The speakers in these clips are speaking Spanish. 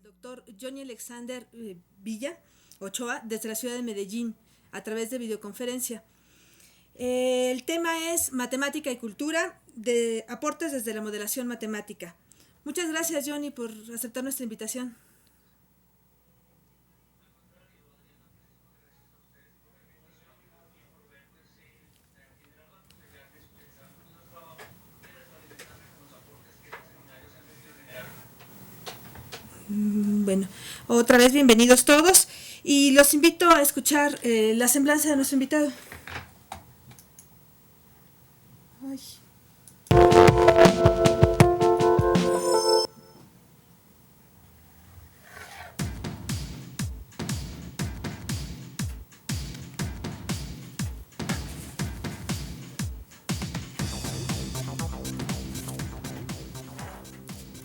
doctor Johnny Alexander Villa Ochoa desde la ciudad de Medellín a través de videoconferencia. El tema es matemática y cultura, de aportes desde la modelación matemática. Muchas gracias, Johnny, por aceptar nuestra invitación. Bueno, otra vez bienvenidos todos y los invito a escuchar la semblanza de nuestro invitado. Ay.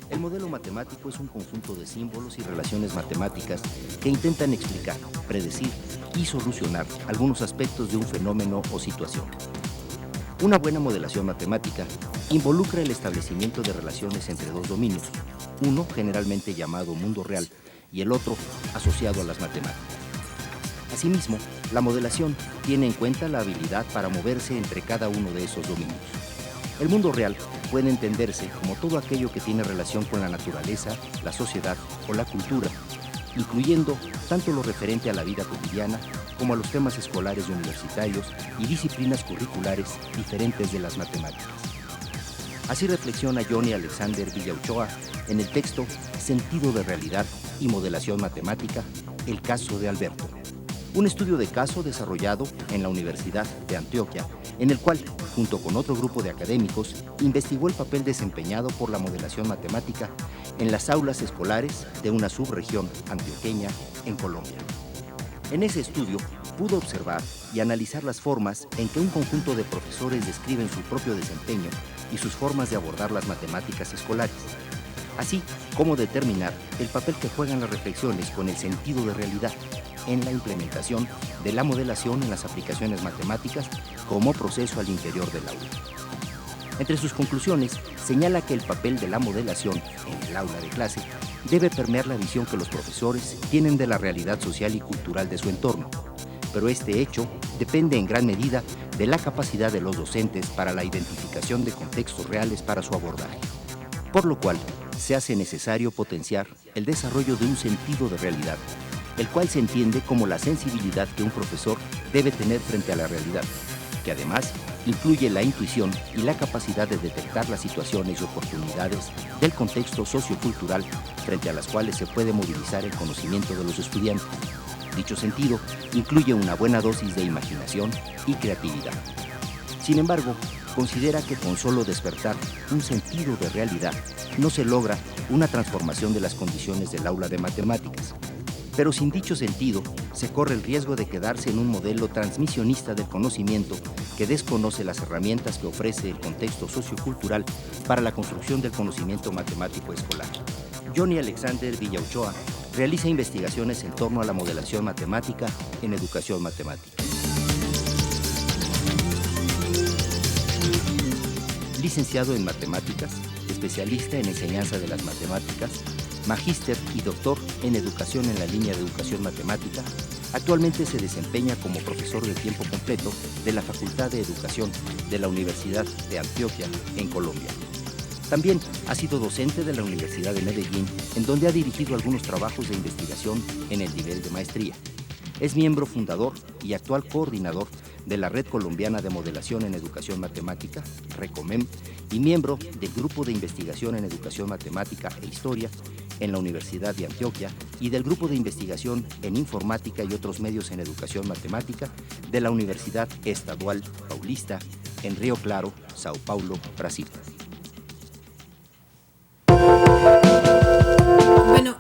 El modelo matemático es un conjunto de símbolos y relaciones matemáticas que intentan explicar, predecir y solucionar algunos aspectos de un fenómeno o situación. Una buena modelación matemática involucra el establecimiento de relaciones entre dos dominios, uno generalmente llamado mundo real y el otro asociado a las matemáticas. Asimismo, la modelación tiene en cuenta la habilidad para moverse entre cada uno de esos dominios. El mundo real puede entenderse como todo aquello que tiene relación con la naturaleza, la sociedad o la cultura, incluyendo tanto lo referente a la vida cotidiana como a los temas escolares y universitarios y disciplinas curriculares diferentes de las matemáticas. Así reflexiona Johnny Alexander Villa Ochoa en el texto Sentido de realidad y modelación matemática, el caso de Alberto. Un estudio de caso desarrollado en la Universidad de Antioquia, en el cual, junto con otro grupo de académicos, investigó el papel desempeñado por la modelación matemática en las aulas escolares de una subregión antioqueña en Colombia. En ese estudio pudo observar y analizar las formas en que un conjunto de profesores describen su propio desempeño y sus formas de abordar las matemáticas escolares, así como determinar el papel que juegan las reflexiones con el sentido de realidad en la implementación de la modelación en las aplicaciones matemáticas como proceso al interior del aula. Entre sus conclusiones, señala que el papel de la modelación en el aula de clase debe permear la visión que los profesores tienen de la realidad social y cultural de su entorno, pero este hecho depende en gran medida de la capacidad de los docentes para la identificación de contextos reales para su abordaje, por lo cual se hace necesario potenciar el desarrollo de un sentido de realidad, el cual se entiende como la sensibilidad que un profesor debe tener frente a la realidad, que además incluye la intuición y la capacidad de detectar las situaciones y oportunidades del contexto sociocultural frente a las cuales se puede movilizar el conocimiento de los estudiantes. Dicho sentido incluye una buena dosis de imaginación y creatividad. Sin embargo, considera que con solo despertar un sentido de realidad no se logra una transformación de las condiciones del aula de matemáticas. Pero sin dicho sentido, se corre el riesgo de quedarse en un modelo transmisionista del conocimiento que desconoce las herramientas que ofrece el contexto sociocultural para la construcción del conocimiento matemático escolar. Johnny Alexander Villa Ochoa realiza investigaciones en torno a la modelación matemática en educación matemática. Licenciado en Matemáticas, especialista en enseñanza de las matemáticas, magíster y doctor en educación en la línea de educación matemática, actualmente se desempeña como profesor de tiempo completo de la Facultad de Educación de la Universidad de Antioquia, en Colombia. También ha sido docente de la Universidad de Medellín, en donde ha dirigido algunos trabajos de investigación en el nivel de maestría. Es miembro fundador y actual coordinador de la Red Colombiana de Modelación en Educación Matemática, RECOMEM, y miembro del Grupo de Investigación en Educación Matemática e Historia en la Universidad de Antioquia y del Grupo de Investigación en Informática y otros medios en Educación Matemática de la Universidad Estadual Paulista en Río Claro, Sao Paulo, Brasil. Bueno,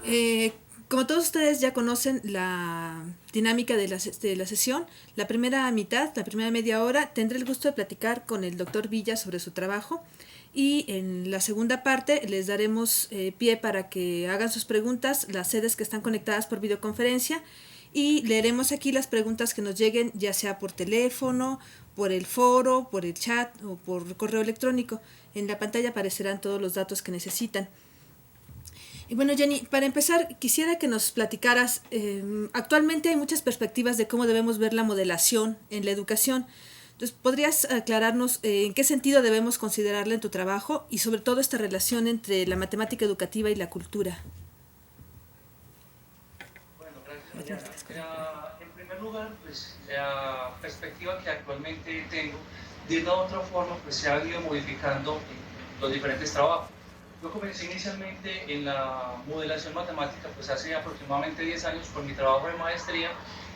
como todos ustedes ya conocen la dinámica de la sesión, la primera mitad, la primera media hora, tendré el gusto de platicar con el doctor Villa sobre su trabajo y en la segunda parte les daremos pie para que hagan sus preguntas, las sedes que están conectadas por videoconferencia, y leeremos aquí las preguntas que nos lleguen, ya sea por teléfono, por el foro, por el chat o por correo electrónico. En la pantalla aparecerán todos los datos que necesitan. Y bueno, Jenny, para empezar, quisiera que nos platicaras, actualmente hay muchas perspectivas de cómo debemos ver la modelación en la educación. Entonces, ¿podrías aclararnos en qué sentido debemos considerarla en tu trabajo y sobre todo esta relación entre la matemática educativa y la cultura? Bueno, gracias, Adriana. En primer lugar, pues la perspectiva que actualmente tengo, de una u otra forma, pues se ha ido modificando en los diferentes trabajos. Yo comencé inicialmente en la modelación matemática, pues hace aproximadamente 10 años por mi trabajo de maestría,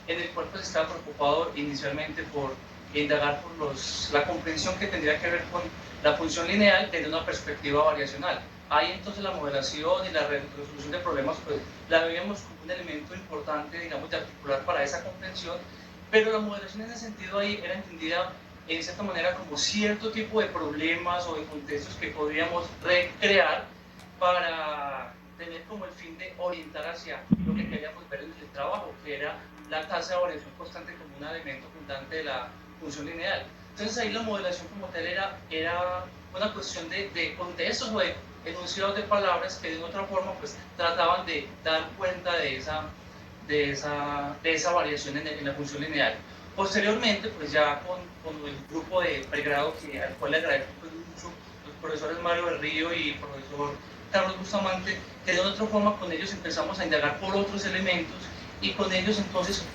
en el cual pues estaba preocupado inicialmente por indagar por la comprensión que tendría que ver con la función lineal desde una perspectiva variacional. Ahí entonces la modelación y la resolución de problemas pues la veíamos como un elemento importante, digamos, de articular para esa comprensión, pero la modelación en ese sentido ahí era entendida en cierta manera como cierto tipo de problemas o de contextos que podríamos recrear para tener como el fin de orientar hacia lo que queríamos ver en el trabajo, que era la tasa de variación constante como un elemento fundante de la función lineal. Entonces ahí la modelación como tal era una cuestión de contextos o de enunciados de palabras que de una otra forma pues trataban de dar cuenta de esa variación en la función lineal. Posteriormente, pues ya con el grupo de pregrado al cual le agradezco pues, mucho, los profesores Mario del Río y el profesor Carlos Bustamante, que de otra forma con ellos empezamos a indagar por otros elementos y con ellos entonces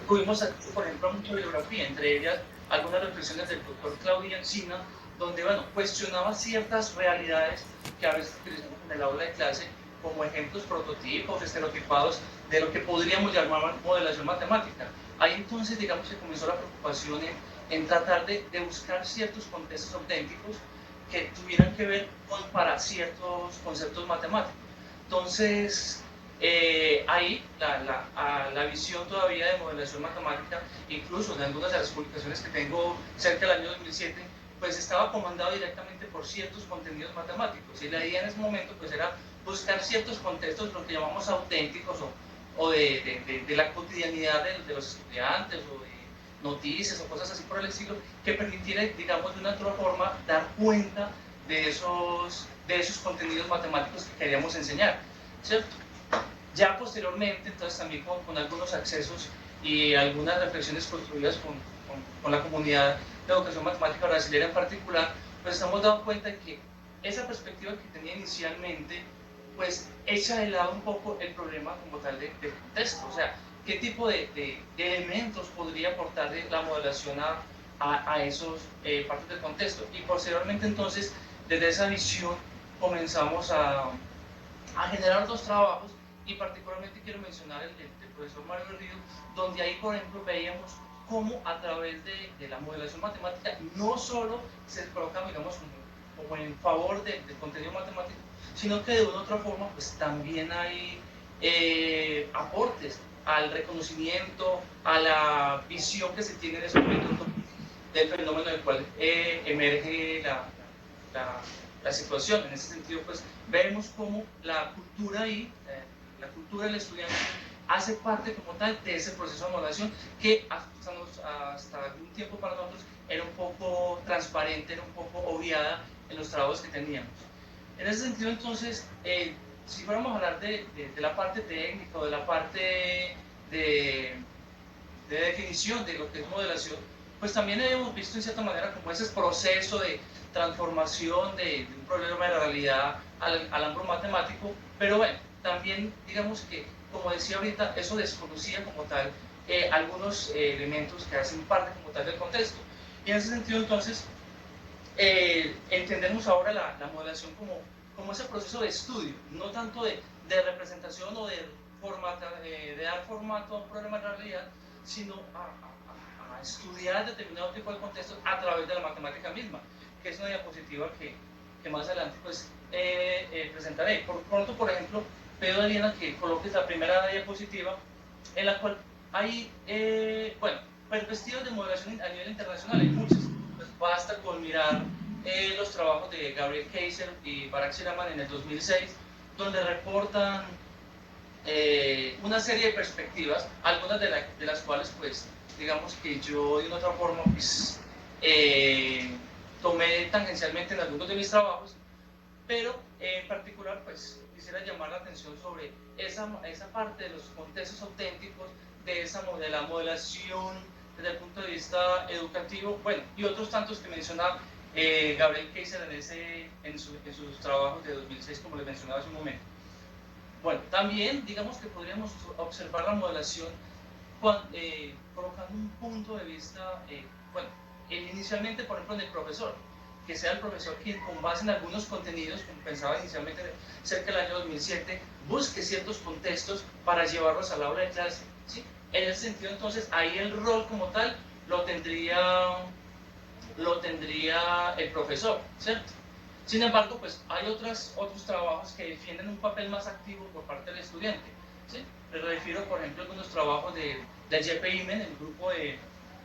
tuvimos acceso, por ejemplo, a mucha bibliografía, entre ellas algunas reflexiones del doctor Claudio Encina, donde bueno, cuestionaba ciertas realidades que a veces utilizamos en el aula de clase como ejemplos prototipos, estereotipados de lo que podríamos llamar modelación matemática. Ahí entonces, digamos, que comenzó la preocupación en tratar de buscar ciertos contextos auténticos que tuvieran que ver para ciertos conceptos matemáticos. Entonces, ahí la visión todavía de modelación matemática, incluso en algunas de las publicaciones que tengo cerca del año 2007, pues estaba comandado directamente por ciertos contenidos matemáticos. Y la idea en ese momento pues era buscar ciertos contextos, lo que llamamos auténticos o de la cotidianidad de los estudiantes o de noticias o cosas así por el estilo, que permitiera, digamos, de una otra forma dar cuenta de esos contenidos matemáticos que queríamos enseñar, ¿cierto? Ya posteriormente, entonces también con algunos accesos y algunas reflexiones construidas con la comunidad de educación matemática brasileña en particular, pues estamos dando cuenta de que esa perspectiva que tenía inicialmente, pues echa de lado un poco el problema como tal de contexto, o sea, qué tipo de elementos podría aportar la modelación a esos partes del contexto. Y posteriormente entonces, desde esa visión, comenzamos a generar dos trabajos, y particularmente quiero mencionar el del profesor Mario Río, donde ahí, por ejemplo, veíamos cómo a través de la modelación matemática no solo se coloca, digamos, como en favor del contenido matemático, sino que de una u otra forma pues también hay aportes al reconocimiento, a la visión que se tiene en ese momento del fenómeno del cual emerge la situación. En ese sentido, pues vemos cómo la cultura ahí, la cultura del estudiante, hace parte como tal de ese proceso de modelación que hasta algún tiempo para nosotros era un poco transparente, era un poco obviada en los trabajos que teníamos. En ese sentido, entonces, si fuéramos a hablar de la parte técnica o de la parte de definición de lo que es modelación, pues también hemos visto en cierta manera como ese proceso de transformación de un problema de la realidad al ámbito matemático, pero bueno, también digamos que, como decía ahorita, eso desconocía como tal algunos elementos que hacen parte como tal del contexto. Y en ese sentido entonces entendemos ahora la modelación como ese proceso de estudio, no tanto de representación o de dar formato a un problema de realidad, sino a estudiar determinado tipo de contextos a través de la matemática misma, que es una diapositiva que más adelante pues, presentaré. Por pronto, por ejemplo, pido a Diana que coloques la primera diapositiva, en la cual hay, bueno, perspectivas de modelación a nivel internacional, hay muchas. Pues basta con mirar los trabajos de Gabriel Kaiser y Barak Shiraman en el 2006, donde reportan una serie de perspectivas, algunas de las cuales, pues, digamos que yo de una otra forma, pues, tomé tangencialmente en algunos de mis trabajos, Pero en particular pues quisiera llamar la atención sobre esa parte de los contextos auténticos, de la modelación desde el punto de vista educativo, bueno, y otros tantos que menciona Gabriel Kaiser en sus trabajos de 2006, como les mencionaba hace un momento. Bueno, también digamos que podríamos observar la modelación colocando un punto de vista, bueno, inicialmente, por ejemplo, en el profesor, que sea el profesor quien, con base en algunos contenidos, como pensaba inicialmente cerca del año 2007, busque ciertos contextos para llevarlos al aula de clase, ¿sí? En ese sentido, entonces, ahí el rol como tal lo tendría el profesor, ¿cierto? Sin embargo, pues hay otros trabajos que defienden un papel más activo por parte del estudiante, ¿sí? Me refiero, por ejemplo, a algunos trabajos del JPIMEN, el grupo de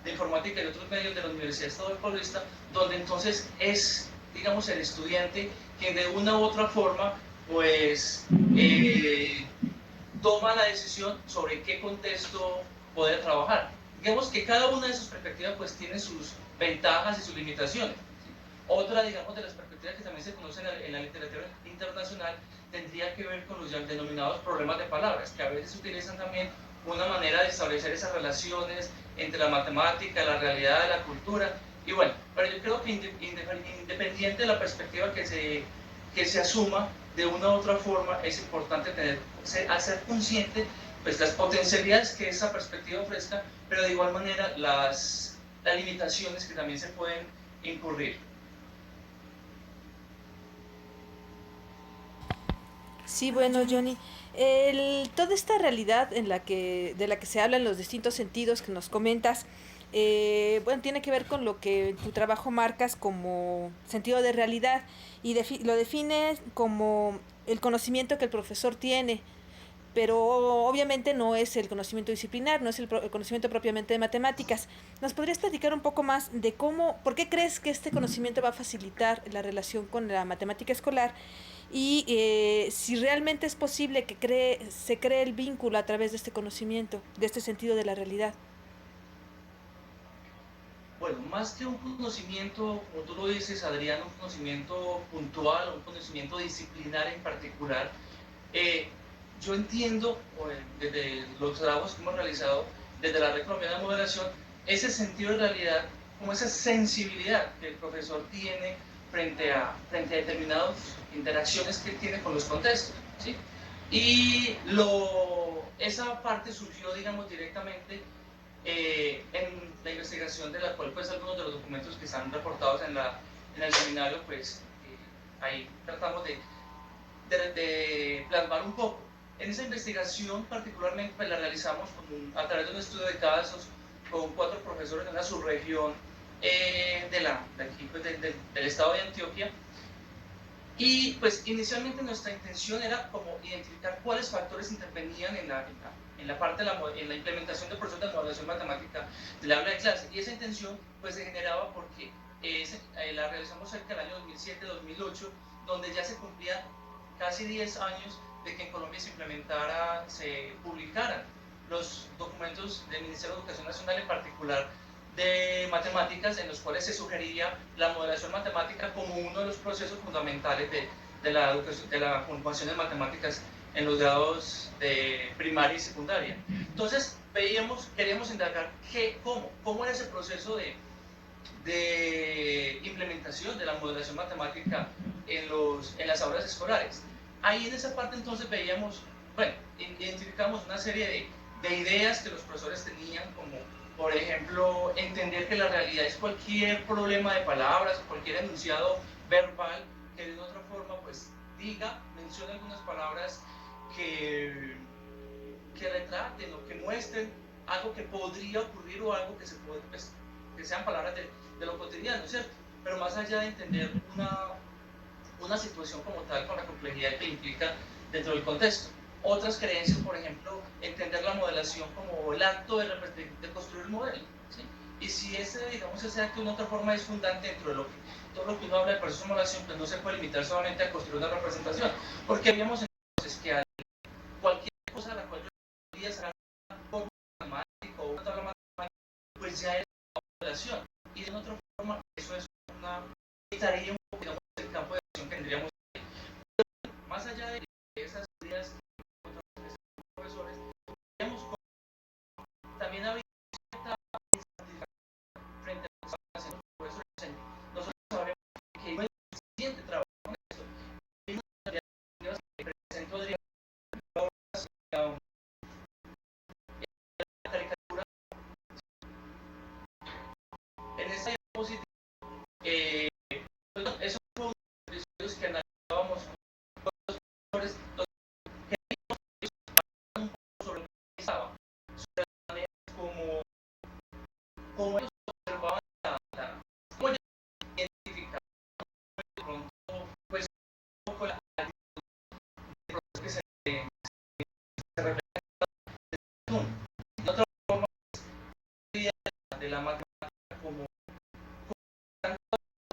informática y otros medios de la Universidad Estado de Paulista, donde entonces es, digamos, el estudiante quien de una u otra forma, pues, toma la decisión sobre qué contexto poder trabajar. Digamos que cada una de sus perspectivas pues tiene sus ventajas y sus limitaciones. ¿Sí? Otra, digamos, de las perspectivas que también se conocen en la literatura internacional tendría que ver con los ya denominados problemas de palabras, que a veces utilizan también una manera de establecer esas relaciones entre la matemática, la realidad de la cultura. Y bueno, pero yo creo que independiente de la perspectiva que se asuma, de una u otra forma es importante ser consciente pues las potencialidades que esa perspectiva ofrezca, pero de igual manera las limitaciones que también se pueden incurrir. Sí, bueno, Johnny, toda esta realidad de la que se habla en los distintos sentidos que nos comentas, bueno, tiene que ver con lo que en tu trabajo marcas como sentido de realidad y lo defines como el conocimiento que el profesor tiene, pero obviamente no es el conocimiento disciplinar, no es el conocimiento propiamente de matemáticas. ¿Nos podrías platicar un poco más de por qué crees que este conocimiento va a facilitar la relación con la matemática escolar y si realmente es posible que se cree el vínculo a través de este conocimiento, de este sentido de la realidad? Bueno, más que un conocimiento, como tú lo dices, Adrián, un conocimiento puntual, un conocimiento disciplinar en particular, eh, yo entiendo, desde los trabajos que hemos realizado, desde la Red Colombiana de Moderación, ese sentido de realidad, como esa sensibilidad que el profesor tiene frente a determinadas interacciones que tiene con los contextos, ¿sí? Y esa parte surgió, digamos, directamente en la investigación de la cual, pues, algunos de los documentos que están reportados en el seminario, pues, ahí tratamos de plasmar un poco. En esa investigación particularmente pues, la realizamos a través de un estudio de casos con 4 profesores de una subregión de aquí, pues, del estado de Antioquia. Y pues inicialmente nuestra intención era como identificar cuáles factores intervenían en la parte en la implementación del proceso de modelación matemática del aula de clase. Y esa intención pues se generaba porque la realizamos cerca del año 2007-2008, donde ya se cumplían casi 10 años de que en Colombia se publicaran los documentos del Ministerio de Educación Nacional, en particular de matemáticas, en los cuales se sugería la modelación matemática como uno de los procesos fundamentales de la formación de matemáticas en los grados de primaria y secundaria. Entonces, queríamos indagar cómo era ese proceso de implementación de la modelación matemática en las aulas escolares. Ahí en esa parte entonces identificamos una serie de ideas que los profesores tenían, como por ejemplo entender que la realidad es cualquier problema de palabras, cualquier enunciado verbal que de otra forma pues mencione algunas palabras que retraten o que muestren algo que podría ocurrir o algo que sean palabras de lo cotidiano, ¿cierto? Pero más allá de entender una situación como tal con la complejidad que implica dentro del contexto. Otras creencias, por ejemplo, entender la modelación como el acto de construir un modelo, ¿sí? Y si ese acto de una otra forma es fundante dentro de todo lo que uno habla del proceso de modelación, pues no se puede limitar solamente a construir una representación, porque habíamos entonces que cualquier cosa a la cual yo podría sacar una forma matemática o una tabla matemática, pues ya es modelación. Y de otra forma, eso es una tarea, digamos, del campo de acción que tendríamos.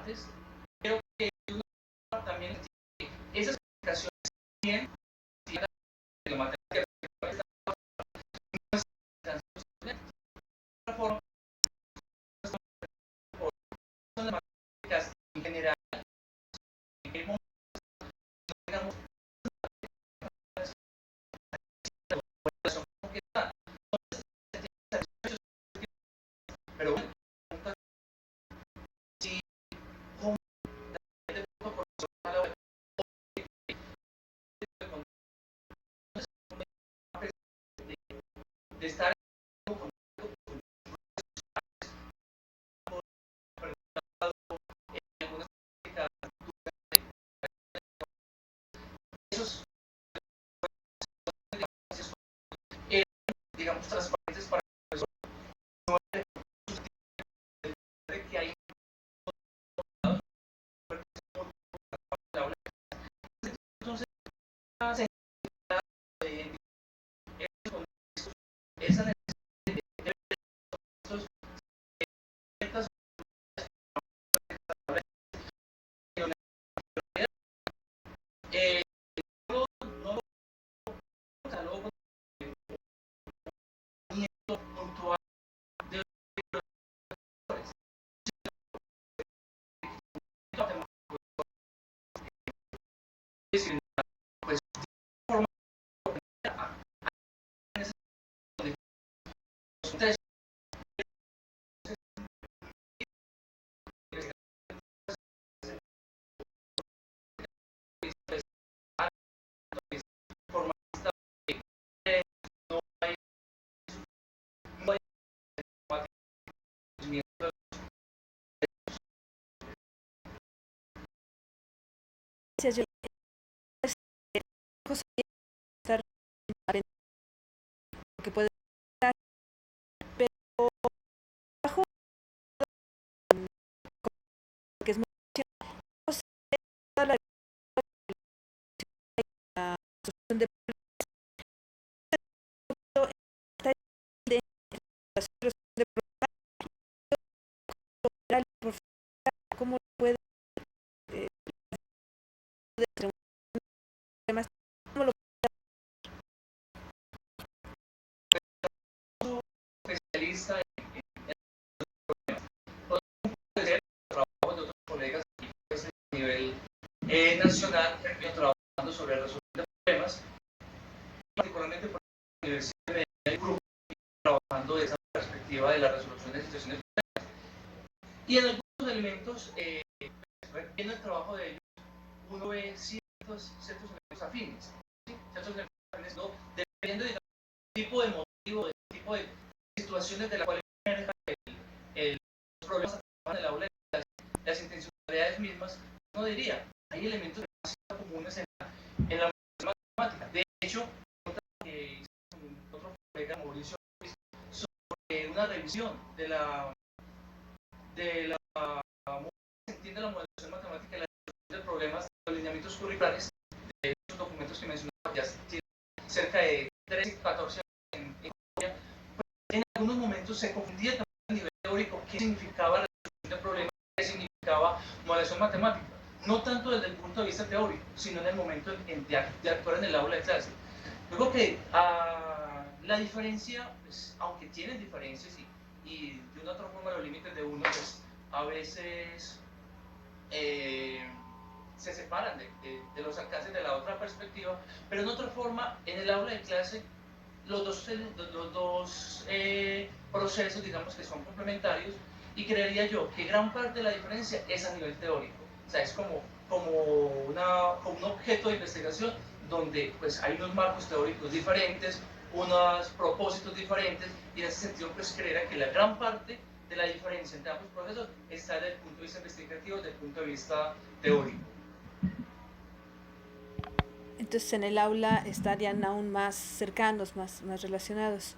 partes, pero que uno también tiene esas explicaciones bien de la matemática son las matemáticas en general, pero bueno, si como de estar esos digamos transparentes para que hay entonces esa necesidad de estos no lo catalogo puntual de pues forma tres que puede estar, pero bajo que es muy no sé, toda la solución de está de la solución de cómo puede problemas, cómo lo especialista puede ser trabajo de otros colegas a nivel nacional que han venido trabajando sobre la resolución de problemas, particularmente por la Universidad de Medellín, grupo trabajando desde esa perspectiva de la resolución de situaciones. Y en algunos elementos, viendo el trabajo de ellos, uno ve ciertos elementos afines, ¿sí? Ciertos elementos afines, ¿no? Dependiendo del tipo de motivo, del tipo de situaciones de las cuales los problemas en el aula, las intencionalidades mismas, uno diría, hay elementos demasiado comunes en la matemática. De hecho, que hice con otro colega, Mauricio, sobre una revisión de cómo se entiende la modelación matemática y la resolución de problemas de los lineamientos curriculares de esos documentos que mencionaba, ya tiene cerca de 13 y 14 en Colombia, pues en algunos momentos se confundía también a nivel teórico qué significaba la resolución de problemas, qué significaba modelación matemática, no tanto desde el punto de vista teórico, sino en el momento de actuar en el aula de clase. Luego que la diferencia, pues, aunque tienen diferencias y de una otra forma los límites de uno, pues a veces se separan de los alcances de la otra perspectiva, pero en otra forma, en el aula de clase, los dos procesos, digamos que son complementarios, y creería yo que gran parte de la diferencia es a nivel teórico, o sea, es como un objeto de investigación donde pues hay unos marcos teóricos diferentes, unos propósitos diferentes, y en ese sentido pues creería que la gran parte de la diferencia entre ambos procesos está desde el punto de vista investigativo, desde el punto de vista teórico. entonces en el aula estarían aún más cercanos, más relacionados.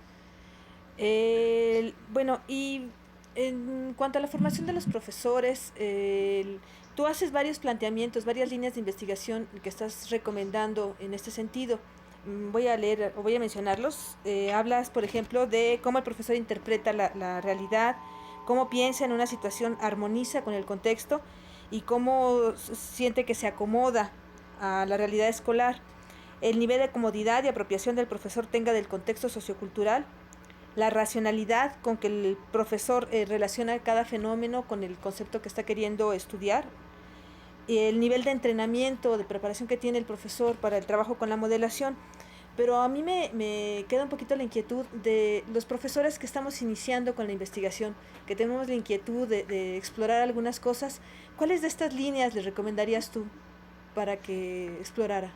Bueno, y en cuanto a la formación de los profesores, tú haces varios planteamientos, varias líneas de investigación que estás recomendando en este sentido. Voy a leer o voy a mencionarlos. Hablas, por ejemplo, de cómo el profesor interpreta la realidad, cómo piensa en una situación, armoniza con el contexto y cómo siente que se acomoda a la realidad escolar, el nivel de comodidad y apropiación del profesor tenga del contexto sociocultural, la racionalidad con que el profesor relaciona cada fenómeno con el concepto que está queriendo estudiar, el nivel de entrenamiento, de preparación que tiene el profesor para el trabajo con la modelación. Pero a mí me queda un poquito la inquietud de los profesores que estamos iniciando con la investigación, que tenemos la inquietud de explorar algunas cosas. ¿Cuáles de estas líneas le recomendarías tú para que explorara?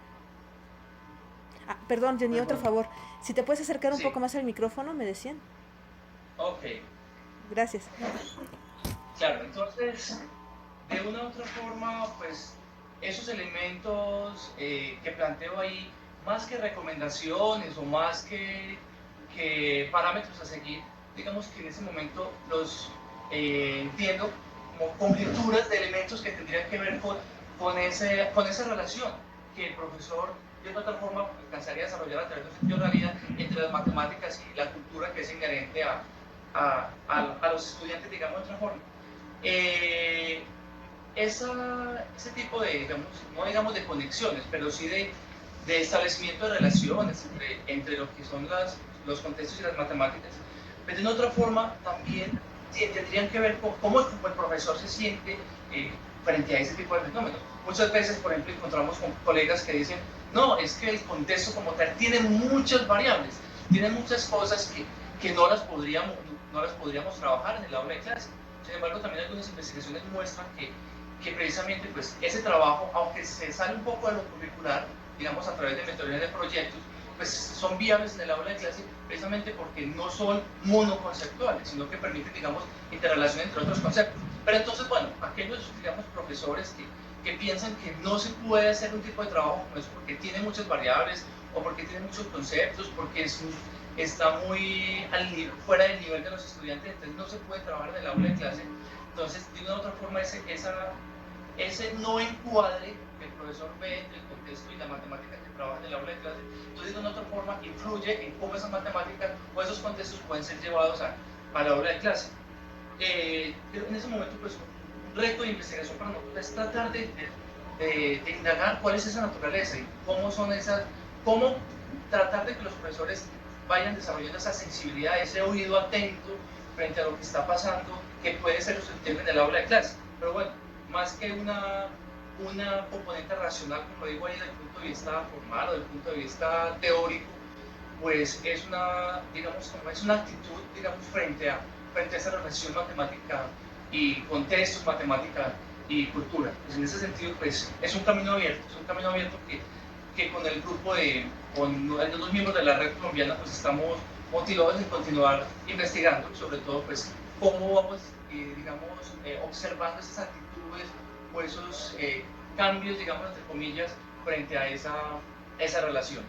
Ah, perdón, Jenny, Pues otro bueno, favor. Si te puedes acercar un sí, poco más al micrófono, me decían. ok, Gracias. claro, entonces, de una u otra forma, pues esos elementos que planteo ahí, más que recomendaciones o más que parámetros a seguir, digamos que en ese momento los entiendo como conjeturas de elementos que tendrían que ver con esa relación que el profesor de una otra forma alcanzaría a desarrollar a través de un sentido de realidad entre las matemáticas y la cultura que es inherente a los estudiantes, digamos de otra forma. Eh, ese tipo de, digamos, no digamos de conexiones, pero sí de establecimiento de relaciones entre lo que son los contextos y las matemáticas, pero de una otra forma también tendrían que ver con cómo el profesor se siente frente a ese tipo de fenómenos. Muchas veces, por ejemplo, encontramos con colegas que dicen, no, es que el contexto como tal tiene muchas variables, tiene muchas cosas que no las podríamos trabajar en el aula de clase. Sin embargo, también algunas investigaciones muestran que precisamente pues, ese trabajo, aunque se sale un poco de lo curricular, digamos a través de metodologías de proyectos, pues son viables en el aula de clase precisamente porque no son monoconceptuales, sino que permiten, digamos, interrelación entre otros conceptos. Pero entonces, bueno, aquellos, digamos, profesores que piensan que no se puede hacer un tipo de trabajo como eso porque tiene muchas variables o porque tiene muchos conceptos, porque está muy fuera del nivel de los estudiantes, entonces no se puede trabajar en el aula de clase. Entonces, de una u otra forma, ese no encuadre que el profesor ve entre el contexto y la matemática que trabaja en el aula de clase, entonces de una u otra forma influye en cómo esas matemáticas o esos contextos pueden ser llevados a la aula de clase. Pero en ese momento, pues, un reto de investigación para nosotros es tratar de indagar cuál es esa naturaleza y cómo tratar de que los profesores vayan desarrollando esa sensibilidad, ese oído atento frente a lo que está pasando, que puede ser susceptible en el aula de clase. Pero bueno, más que una componente racional, como digo ahí, desde el punto de vista formal o desde el punto de vista teórico, pues es una actitud, digamos, frente a esa relación matemática y contextos, matemática y cultura. Pues en ese sentido, pues es un camino abierto, que con el grupo con los miembros de la red colombiana, pues estamos motivados en continuar investigando, sobre todo, pues, cómo vamos, digamos, observando esas actitudes o esos cambios, digamos, entre comillas, frente a esa relación.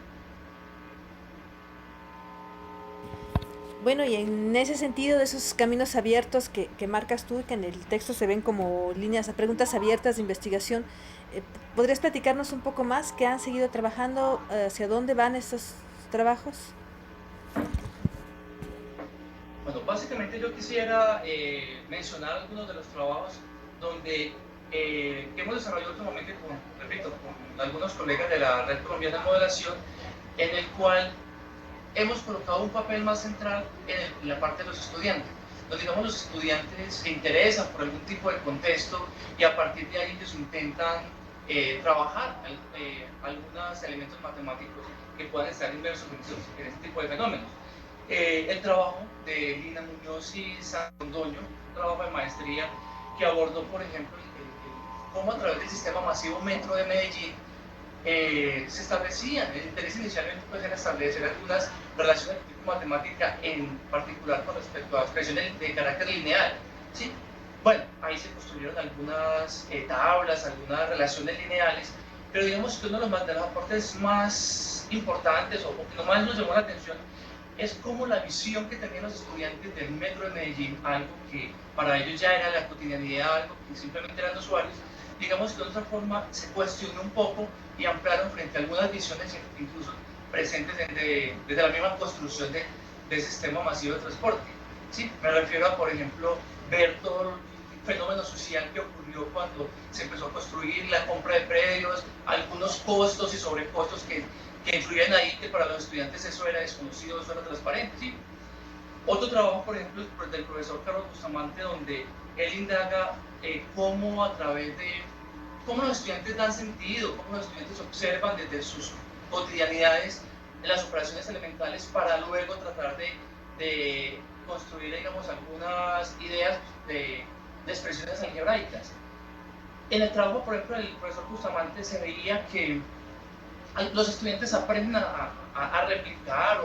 Bueno, y en ese sentido, de esos caminos abiertos que marcas tú y que en el texto se ven como líneas, preguntas abiertas de investigación, eh, ¿podrías platicarnos un poco más qué han seguido trabajando, hacia dónde van estos trabajos? Bueno, básicamente yo quisiera mencionar algunos de los trabajos donde que hemos desarrollado últimamente repito, con algunos colegas de la Red Colombiana de Modelación, en el cual hemos colocado un papel más central en la parte de los estudiantes. Entonces, digamos, los estudiantes se interesan por algún tipo de contexto y a partir de ahí ellos intentan trabajar algunos elementos matemáticos que puedan estar inmersos en este tipo de fenómenos. El trabajo de Lina Muñoz y Sandoño, un trabajo de maestría que abordó, por ejemplo, cómo a través del sistema masivo Metro de Medellín se establecían, el interés inicialmente pues, era establecer algunas relaciones de tipo matemática, en particular con respecto a expresiones de carácter lineal. ¿Sí? Bueno, ahí se construyeron algunas tablas, algunas relaciones lineales, pero digamos que uno de los aportes más importantes o que nomás nos llamó la atención es como la visión que tenían los estudiantes del Metro de Medellín, algo que para ellos ya era la cotidianidad, algo que simplemente eran usuarios, digamos que de otra forma se cuestionó un poco y ampliaron frente a algunas visiones incluso presentes desde la misma construcción del sistema masivo de transporte. ¿Sí? Me refiero a, por ejemplo, ver todo fenómeno social que ocurrió cuando se empezó a construir la compra de predios, algunos costos y sobrecostos que influían ahí, que para los estudiantes eso era desconocido, eso era transparente. ¿Sí? Otro trabajo, por ejemplo, del profesor Carlos Bustamante, donde él indaga cómo a través de cómo los estudiantes dan sentido, cómo los estudiantes observan desde sus cotidianidades las operaciones elementales para luego tratar de construir, digamos, algunas ideas de expresiones algebraicas. En el trabajo, por ejemplo, del profesor Bustamante se veía que los estudiantes aprenden a replicar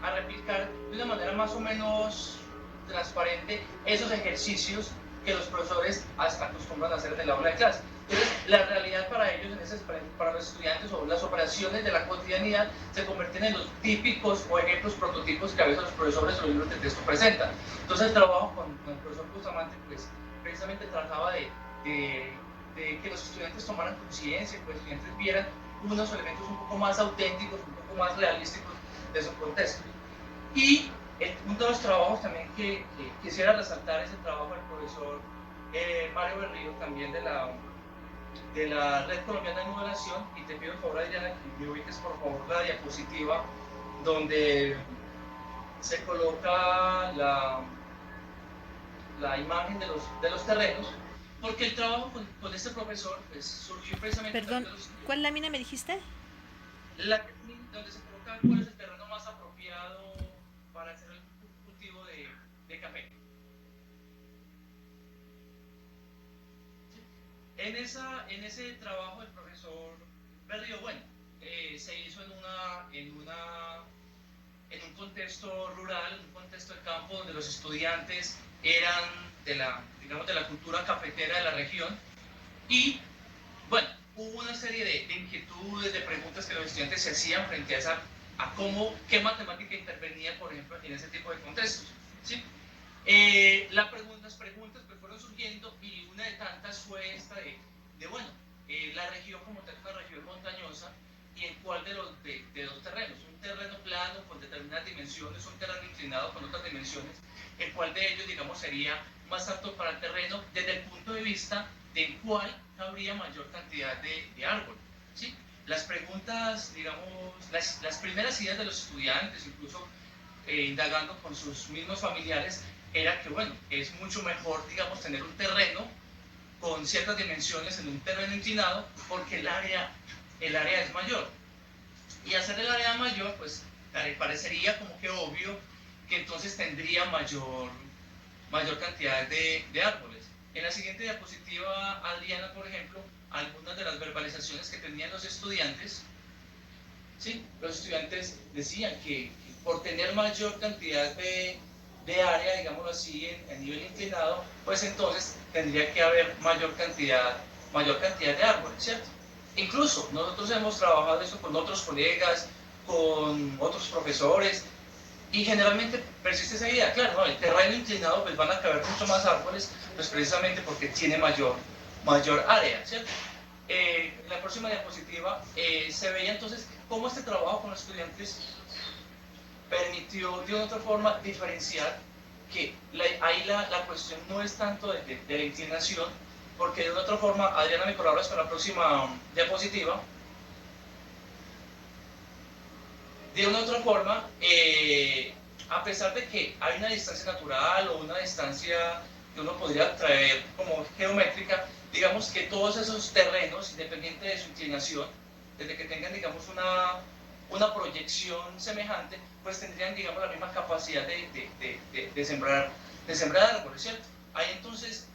a replicar de una manera más o menos transparente esos ejercicios que los profesores acostumbran a hacer en el aula de clase. Entonces, la realidad para ellos, para los estudiantes, o las operaciones de la cotidianidad, se convierten en los típicos o ejemplos prototipos que a veces los profesores o los libros de texto presentan. Entonces, el trabajo con el profesor Bustamante, pues, precisamente trataba de que los estudiantes tomaran conciencia, que los estudiantes vieran unos elementos un poco más auténticos, un poco más realísticos de su contexto. Y uno de los trabajos también que quisiera resaltar es el trabajo del profesor Mario Berrío, también de la Red Colombiana de Modelación, y te pido el favor, Adriana, que me ubiques por favor la diapositiva donde se coloca la imagen de los terrenos, porque el trabajo con este profesor pues, surgió precisamente... Perdón, ¿cuál lámina me dijiste? Donde se coloca cuál es el terreno más apropiado para hacer el cultivo de café. En ese trabajo del profesor Berrío, bueno, se hizo en un contexto rural, en un contexto de campo, donde los estudiantes eran de la cultura cafetera de la región, y bueno, hubo una serie de inquietudes, de preguntas que los estudiantes se hacían frente a qué matemática intervenía, por ejemplo, en ese tipo de contextos. ¿Sí? Las preguntas pues fueron surgiendo, y una de tantas fue esta bueno, la región como tal es una región montañosa, y en cuál de dos terrenos, un terreno plano con determinadas dimensiones, un terreno inclinado con otras dimensiones, el cual de ellos, digamos, sería más apto para el terreno desde el punto de vista de cuál habría mayor cantidad de árboles. ¿Sí? Las preguntas, digamos, las primeras ideas de los estudiantes, incluso indagando con sus mismos familiares, era que, bueno, es mucho mejor, digamos, tener un terreno con ciertas dimensiones en un terreno inclinado, porque el área es mayor. Y hacer el área mayor, pues, parecería como que obvio que entonces tendría mayor cantidad de árboles. En la siguiente diapositiva, Adriana, por ejemplo, algunas de las verbalizaciones que tenían los estudiantes. ¿Sí? Los estudiantes decían que por tener mayor cantidad de área, digámoslo así, en nivel inclinado, pues entonces tendría que haber mayor cantidad de árboles, ¿cierto? Incluso nosotros hemos trabajado eso con otros colegas, con otros profesores, y generalmente persiste esa idea. Claro, ¿no? El terreno inclinado pues van a caber mucho más árboles, pues precisamente porque tiene mayor área, ¿cierto? En la próxima diapositiva se veía entonces cómo este trabajo con los estudiantes permitió de otra forma diferenciar que ahí la cuestión no es tanto de la inclinación, porque de otra forma, Adriana, me colaboras con la próxima diapositiva. De una otra forma, a pesar de que hay una distancia natural o una distancia que uno podría traer como geométrica, digamos que todos esos terrenos, independiente de su inclinación, desde que tengan, digamos, una proyección semejante, pues tendrían, digamos, la misma capacidad de sembrar árboles, ¿cierto? Ahí entonces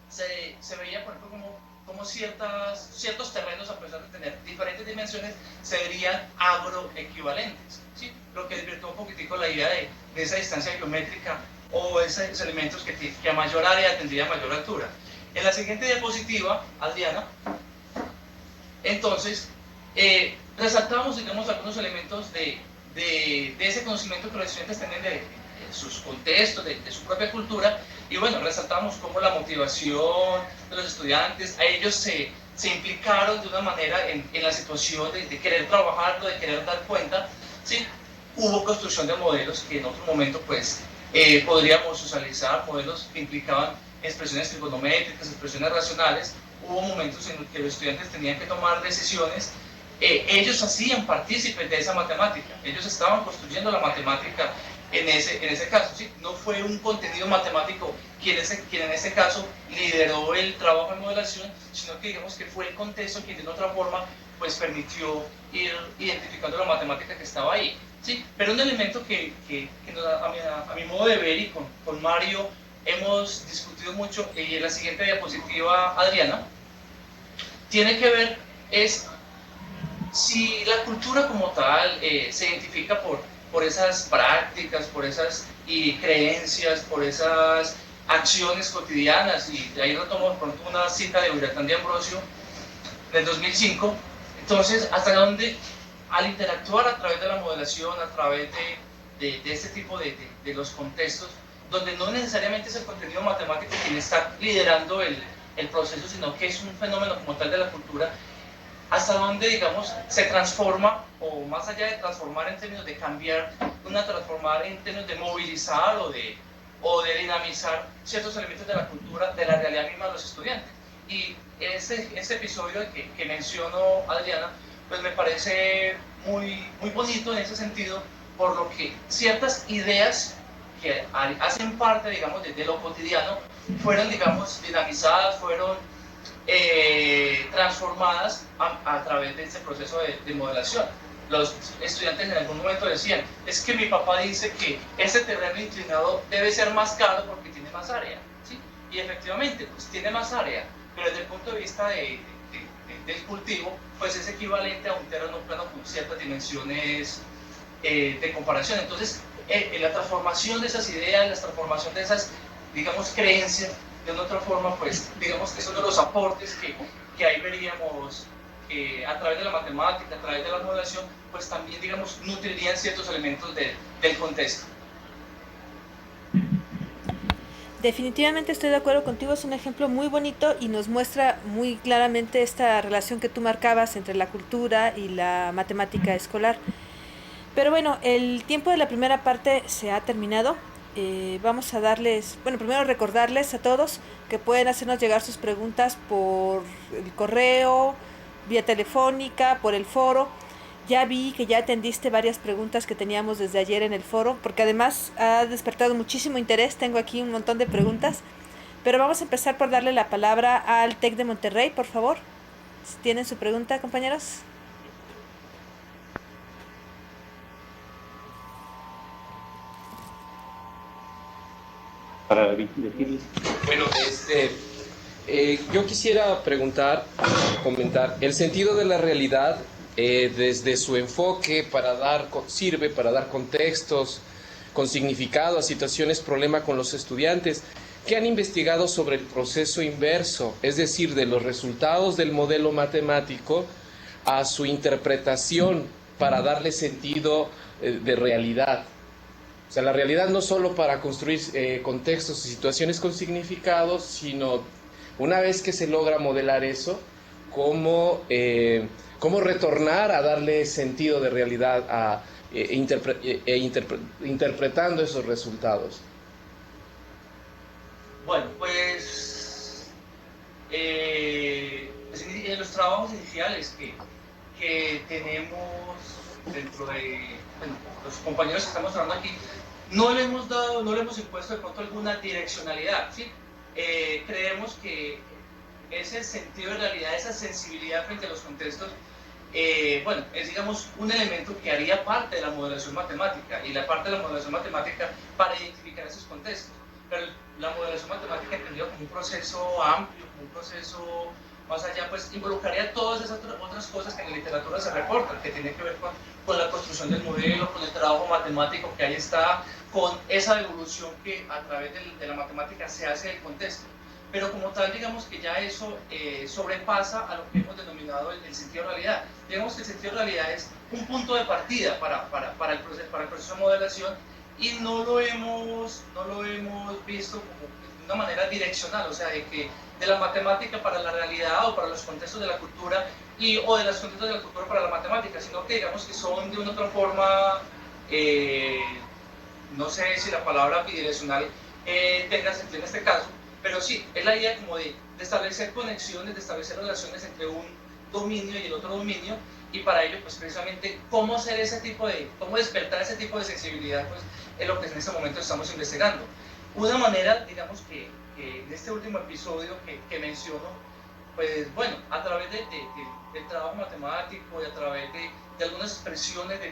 se veía, por ejemplo, como ciertos terrenos, a pesar de tener diferentes dimensiones, se verían agroequivalentes, ¿sí? Lo que desvirtuó un poquitico la idea de esa distancia geométrica o esos elementos que a mayor área tendría mayor altura. En la siguiente diapositiva, Adriana, entonces, resaltamos, digamos, algunos elementos de ese conocimiento que los estudiantes tienen de sus contextos, de su propia cultura, y bueno, resaltamos cómo la motivación de los estudiantes, a ellos se implicaron de una manera en la situación de querer trabajarlo, de querer dar cuenta, ¿sí? Hubo construcción de modelos que en otro momento pues Podríamos socializar modelos que implicaban expresiones trigonométricas, expresiones racionales. Hubo momentos en los que los estudiantes tenían que tomar decisiones. Ellos hacían partícipes de esa matemática, ellos estaban construyendo la matemática en ese caso, ¿sí? No fue un contenido matemático quien en ese caso lideró el trabajo en modelación, sino que digamos que fue el contexto quien de otra forma pues permitió ir identificando la matemática que estaba ahí, ¿sí? Pero un elemento que a mi modo de ver y con Mario hemos discutido mucho, y en la siguiente diapositiva, Adriana, tiene que ver es si la cultura como tal se identifica por esas prácticas, por esas creencias, por esas acciones cotidianas, y de ahí retomo de pronto una cita de Huracán de Ambrosio del 2005, entonces hasta dónde al interactuar a través de la modelación, a través de este tipo de los contextos, donde no necesariamente es el contenido matemático quien está liderando el proceso, sino que es un fenómeno como tal de la cultura, hasta dónde, digamos, se transforma, o más allá de transformar en términos de cambiar, transformar en términos de movilizar o de dinamizar ciertos elementos de la cultura, de la realidad misma de los estudiantes. Y ese episodio que mencionó Adriana, pues me parece muy, muy bonito en ese sentido, por lo que ciertas ideas que hacen parte, digamos, de lo cotidiano, fueron, digamos, dinamizadas, fueron transformadas a través de este proceso de modelación. Los estudiantes en algún momento decían, es que mi papá dice que ese terreno inclinado debe ser más caro porque tiene más área, ¿sí? Y efectivamente, pues tiene más área, pero desde el punto de vista del cultivo, pues es equivalente a un terreno plano con ciertas dimensiones de comparación. Entonces, la transformación de esas ideas, la transformación de esas, digamos, creencias, de una otra forma, pues, digamos que son de los aportes que ahí veríamos a través de la matemática, a través de la modelación, pues también, digamos, nutrirían ciertos elementos del contexto. Definitivamente estoy de acuerdo contigo, es un ejemplo muy bonito y nos muestra muy claramente esta relación que tú marcabas entre la cultura y la matemática escolar. Pero bueno, el tiempo de la primera parte se ha terminado. Vamos a darles, bueno, primero recordarles a todos que pueden hacernos llegar sus preguntas por el correo, vía telefónica, por el foro. Ya vi que ya atendiste varias preguntas que teníamos desde ayer en el foro, porque además ha despertado muchísimo interés. Tengo aquí un montón de preguntas, pero vamos a empezar por darle la palabra al TEC de Monterrey, por favor. ¿Tienen su pregunta, compañeros? Para decirles. Bueno, yo quisiera comentar, el sentido de la realidad desde su enfoque sirve para dar contextos con significado a situaciones problema con los estudiantes que han investigado sobre el proceso inverso, es decir, de los resultados del modelo matemático a su interpretación para darle sentido de realidad. O sea, la realidad no solo para construir contextos y situaciones con significados, sino una vez que se logra modelar eso, cómo retornar a darle sentido de realidad interpretando esos resultados. Bueno, pues en los trabajos iniciales que tenemos dentro de los compañeros que estamos trabajando aquí, no le hemos impuesto de pronto alguna direccionalidad, ¿sí? Creemos que ese sentido de realidad, esa sensibilidad frente a los contextos, bueno, es, digamos, un elemento que haría parte de la modelación matemática, y la parte de la modelación matemática para identificar esos contextos. Pero la modelación matemática entendido como un proceso amplio, como un proceso más allá, pues involucraría todas esas otras cosas que en la literatura se reportan, que tienen que ver con la construcción del modelo, con el trabajo matemático que ahí está, con esa evolución que a través de la matemática se hace del contexto. Pero como tal, digamos que ya eso sobrepasa a lo que hemos denominado el sentido de realidad. Digamos que el sentido de realidad es un punto de partida para el proceso de modelación, y no lo hemos visto como de una manera direccional, o sea, de la matemática para la realidad o para los contextos de la cultura o de los contextos de la cultura para la matemática, sino que digamos que son de una otra forma no sé si la palabra bidireccional tenga sentido en este caso, pero sí, es la idea como de establecer conexiones, de establecer relaciones entre un dominio y el otro dominio, y para ello, pues precisamente, cómo hacer ese tipo de, cómo despertar ese tipo de sensibilidad, pues es lo que en este momento estamos investigando. Una manera, digamos, que en este último episodio que menciono, pues bueno, a través del trabajo matemático y a través de algunas expresiones de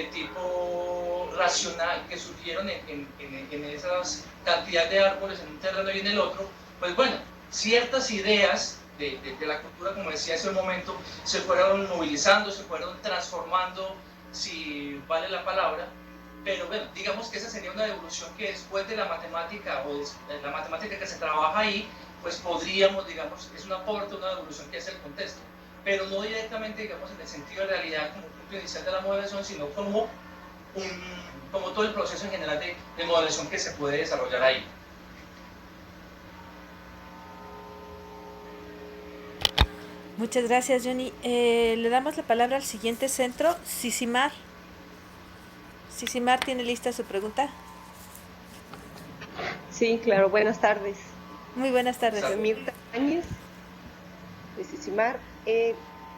tipo racional que surgieron en esas cantidades de árboles en un terreno y en el otro, pues bueno, ciertas ideas de la cultura, como decía hace un momento, se fueron movilizando, se fueron transformando, si vale la palabra, pero bueno, digamos que esa sería una evolución que después de la matemática o de la matemática que se trabaja ahí, pues podríamos, digamos, es un aporte, una evolución que es el contexto, pero no directamente, digamos, en el sentido de realidad como punto inicial de la modelación, sino como todo el proceso en general de modelación que se puede desarrollar ahí. Muchas gracias, Johnny. Le damos la palabra al siguiente centro, Sisimar. Sisimar, ¿tiene lista su pregunta? Sí, claro, buenas tardes. Muy buenas tardes. Soy Mirta Áñez, de Sisimar.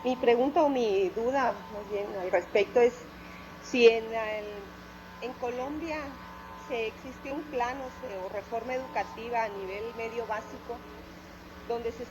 Mi pregunta o mi duda, más bien, al respecto es si en Colombia existe un plan o reforma educativa a nivel medio básico donde se